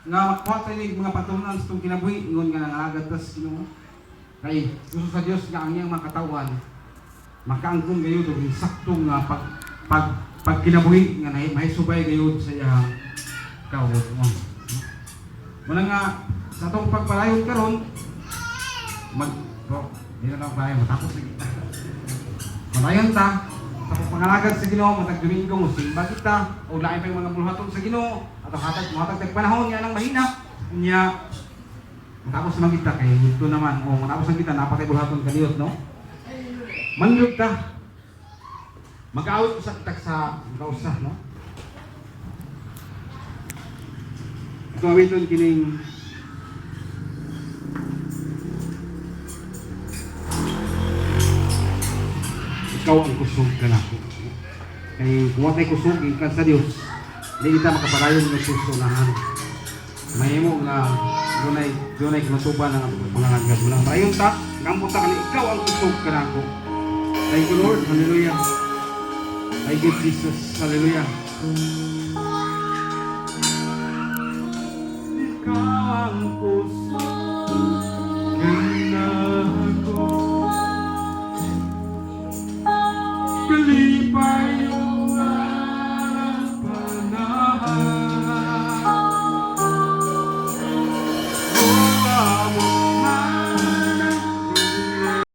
nga makuha tayo ng mga patunan sa itong kinabuhi, ngon nga nangalagad tas Ginoo. Kay gusto sa Dios nga ang iyang mga katawan makaangkon gayud og saktong nga pag kinabuhi nga mahisubay gayud sa iyang kawot. Muna nga sa itong pagpalayon karon di na lang tayo matapos na kita. Malayon ta sa pangalagad sa Ginoo matag Domingo mo simba kita o lain pa yung mga buluhaton sa Ginoo at hatag panahon niya ng mahina niya matapos naman kita kay ito naman o matapos na kita napatay buluhaton kaniyot no mangyod ta mag-awit sa kita sa kausa no ito awiton kining ikaw ang kusog ka na ako. Kaya kung watay kusog, ikan sa Diyos, hindi kita makapadayon ng susunahan. Mahimo nga, dunay kumatuban ng mga nagad mo lang. Mayon ta, ngampo ta ka ikaw ang kusog ka na ako. Thank you Lord, hallelujah. Thank you Jesus, hallelujah. Ikaw ang kusog